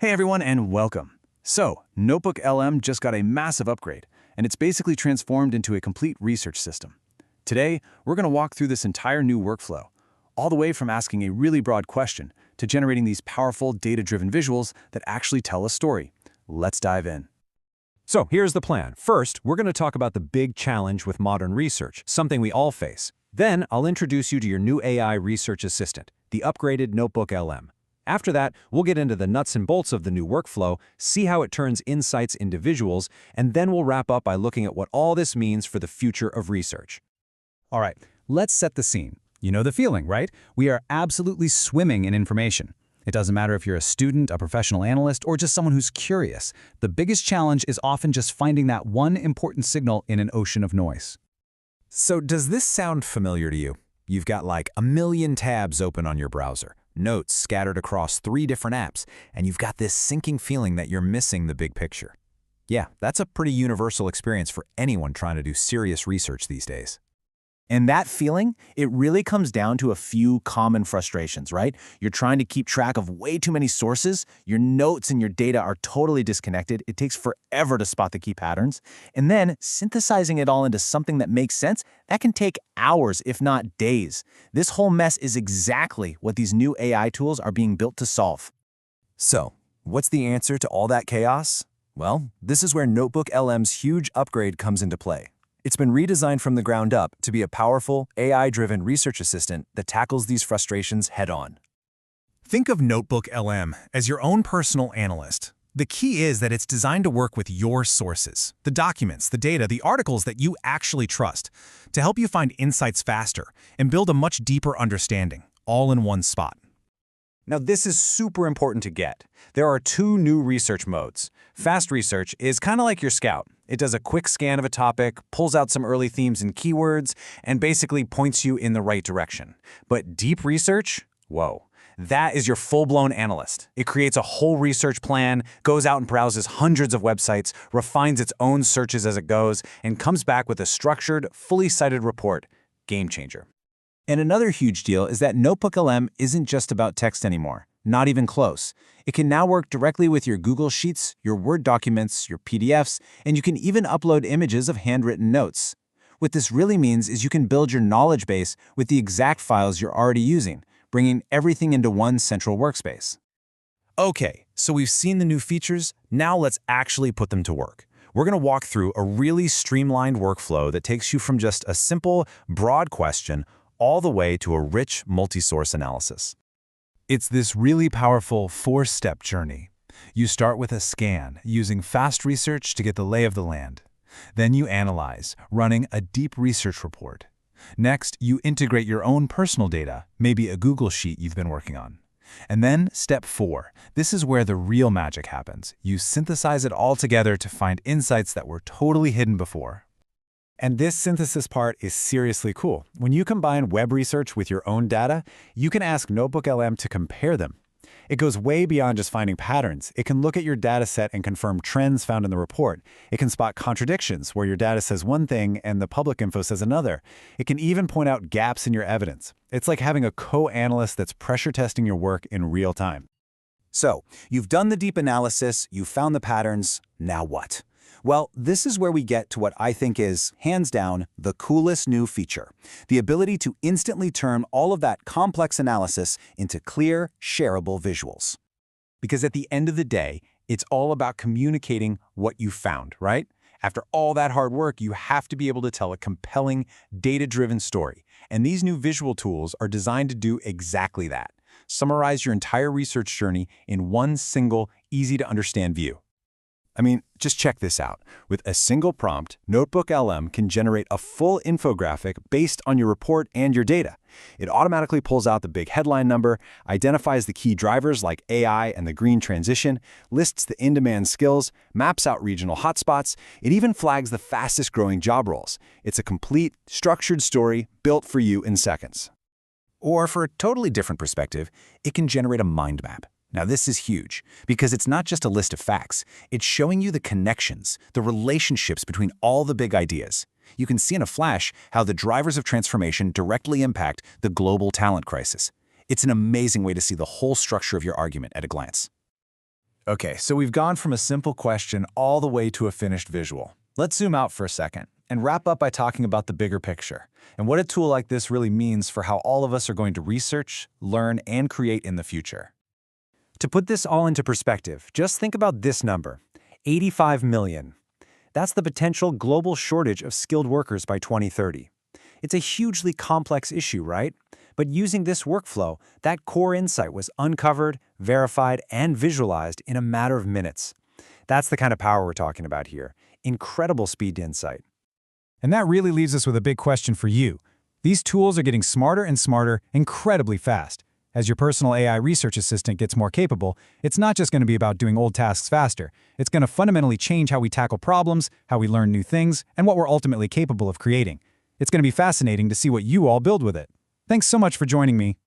Hey everyone, and welcome. So, NotebookLM just got a massive upgrade, and it's basically transformed into a complete research system. Today, we're going to walk through this entire new workflow, all the way from asking a really broad question to generating these powerful data-driven visuals that actually tell a story. Let's dive in. So here's the plan. First, we're going to talk about the big challenge with modern research, something we all face. Then, I'll introduce you to your new AI research assistant, the upgraded NotebookLM. After that, we'll get into the nuts and bolts of the new workflow, see how it turns insights into visuals, and then we'll wrap up by looking at what all this means for the future of research. All right, let's set the scene. You know the feeling, right? We are absolutely swimming in information. It doesn't matter if you're a student, a professional analyst, or just someone who's curious. The biggest challenge is often just finding that one important signal in an ocean of noise. So does this sound familiar to you? You've got like a million tabs open on your browser, notes scattered across 3 different apps, and you've got this sinking feeling that you're missing the big picture. Yeah, that's a pretty universal experience for anyone trying to do serious research these days. And that feeling, it really comes down to a few common frustrations, right? You're trying to keep track of way too many sources, your notes and your data are totally disconnected, it takes forever to spot the key patterns, and then synthesizing it all into something that makes sense, that can take hours, if not days. This whole mess is exactly what these new AI tools are being built to solve. So, what's the answer to all that chaos? Well, this is where NotebookLM's huge upgrade comes into play. It's been redesigned from the ground up to be a powerful, AI-driven research assistant that tackles these frustrations head-on. Think of NotebookLM as your own personal analyst. The key is that it's designed to work with your sources, the documents, the data, the articles that you actually trust, to help you find insights faster and build a much deeper understanding, all in one spot. Now, this is super important to get. There are 2 new research modes. Fast research is kind of like your scout. It does a quick scan of a topic, pulls out some early themes and keywords, and basically points you in the right direction. But deep research? Whoa. That is your full-blown analyst. It creates a whole research plan, goes out and browses hundreds of websites, refines its own searches as it goes, and comes back with a structured, fully cited report. Game changer. And another huge deal is that NotebookLM isn't just about text anymore, not even close. It can now work directly with your Google Sheets, your Word documents, your PDFs, and you can even upload images of handwritten notes. What this really means is you can build your knowledge base with the exact files you're already using, bringing everything into one central workspace. Okay, so we've seen the new features, now let's actually put them to work. We're going to walk through a really streamlined workflow that takes you from just a simple, broad question all the way to a rich multi-source analysis. It's this really powerful 4-step journey. You start with a scan, using fast research to get the lay of the land. Then you analyze, running a deep research report. Next, you integrate your own personal data, maybe a Google Sheet you've been working on. And then, step 4. This is where the real magic happens. You synthesize it all together to find insights that were totally hidden before. And this synthesis part is seriously cool. When you combine web research with your own data, you can ask NotebookLM to compare them. It goes way beyond just finding patterns. It can look at your data set and confirm trends found in the report. It can spot contradictions where your data says one thing and the public info says another. It can even point out gaps in your evidence. It's like having a co-analyst that's pressure testing your work in real time. So, you've done the deep analysis, you've found the patterns, now what? Well, this is where we get to what I think is, hands down, the coolest new feature. The ability to instantly turn all of that complex analysis into clear, shareable visuals. Because at the end of the day, it's all about communicating what you found, right? After all that hard work, you have to be able to tell a compelling, data-driven story. And these new visual tools are designed to do exactly that. Summarize your entire research journey in one single, easy-to-understand view. I mean, just check this out. With a single prompt, NotebookLM can generate a full infographic based on your report and your data. It automatically pulls out the big headline number, identifies the key drivers like AI and the green transition, lists the in-demand skills, maps out regional hotspots. It even flags the fastest growing job roles. It's a complete, structured story built for you in seconds. Or for a totally different perspective, it can generate a mind map. Now this is huge, because it's not just a list of facts. It's showing you the connections, the relationships between all the big ideas. You can see in a flash how the drivers of transformation directly impact the global talent crisis. It's an amazing way to see the whole structure of your argument at a glance. Okay, so we've gone from a simple question all the way to a finished visual. Let's zoom out for a second and wrap up by talking about the bigger picture and what a tool like this really means for how all of us are going to research, learn, and create in the future. To put this all into perspective, just think about this number, 85 million. That's the potential global shortage of skilled workers by 2030. It's a hugely complex issue, right? But using this workflow, that core insight was uncovered, verified, and visualized in a matter of minutes. That's the kind of power we're talking about here. Incredible speed to insight. And that really leaves us with a big question for you. These tools are getting smarter and smarter incredibly fast. As your personal AI research assistant gets more capable, it's not just going to be about doing old tasks faster. It's going to fundamentally change how we tackle problems, how we learn new things, and what we're ultimately capable of creating. It's going to be fascinating to see what you all build with it. Thanks so much for joining me.